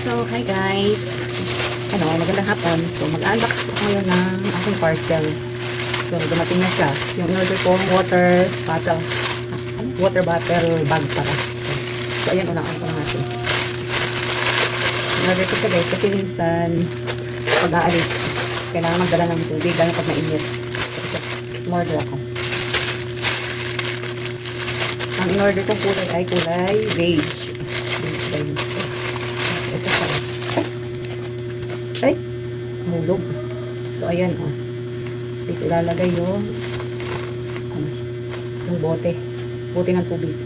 So, hi guys. Magandang hapon. So, mag-unbox po ngayon ng aking parcel. So, dumating na siya. Yung order ko, water bottle bag para. So, ayan, unang-unang natin. In-order ko siya guys, kasi minsan, pag aalis, kailangan magdala ng tubig, lalo pag mainit. In-order ako. Ang in-order kong kulay ay kulay beige. Ito siya. Ay, hulog. So, ayan, oh. Dito ilalagay yung bote ng tubig.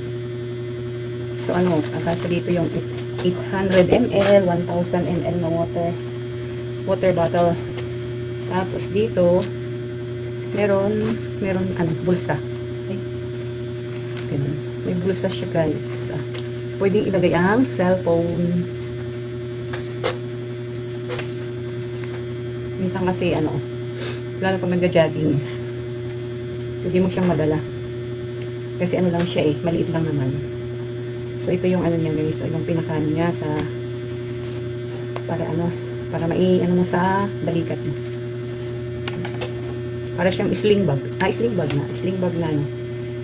So, akasya dito yung 800 ml, 1000 ml na water bottle. Tapos dito, meron, bulsa. Ay, ganun. May bulsa siya, guys. Pwedeng ilagay ang cellphone. Minsan kasi, lalo pag nagja-jogging, pwede mo siyang madala. Kasi lang siya maliit lang naman. So, ito yung niya guys, yung pinaka niya sa, para mo sa balikat mo. Para siyang sling bag.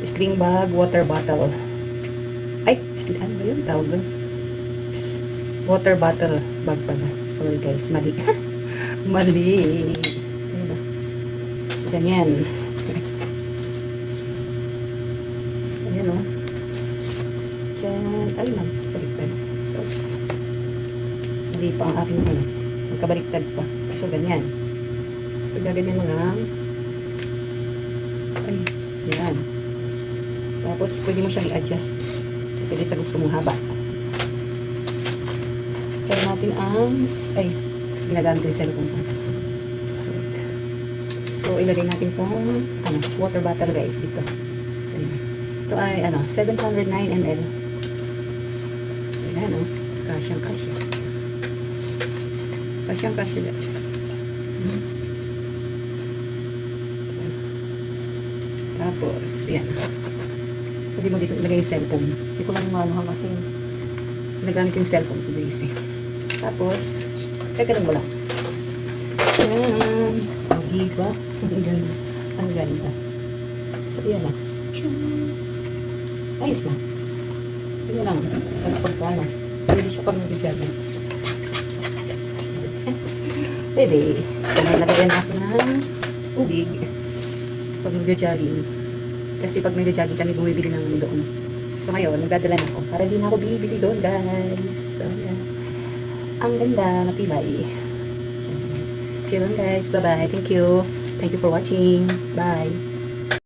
Sling bag, water bottle. Ay, ano ba yun? Tawag doon? Water bottle bag pala. Sorry guys, mali. Mali. So, ganyan. Ayan o. Diyan. Ay, baliktad. So, hindi pa ang aking magkabaliktad pa. So, ganyan. So, gaganyan mo lang. Ay, yan. Tapos, pwede mo siyang i-adjust. Pwede sa gusto mong haba. Kaya natin ang ginagamit ko yung cellphone ko. So, ilagay natin itong water bottle guys dito. So, ito ay 709 ml. So, yan kasyang kasya guys. Tapos, yan. Pwede mo dito ilagay yung cellphone. Hindi ko lang kasi nagamit yung cellphone ko guys Tapos, kagalan mo lang. Diba? Ang ganda. So, yan lang. Ayos lang. Yan lang. Tapos pagka pwede siya pag nagbigagan. Pwede. So, nalagyan natin ng tubig pag nagja-jogging. Kasi pag nagja-jogging kami bumibili ng doon. So, ngayon, nagdadala na ako. Para di na ako bibili doon, guys. So, yan. Ang ganda, matibay. See you guys. Bye-bye. Thank you for watching. Bye.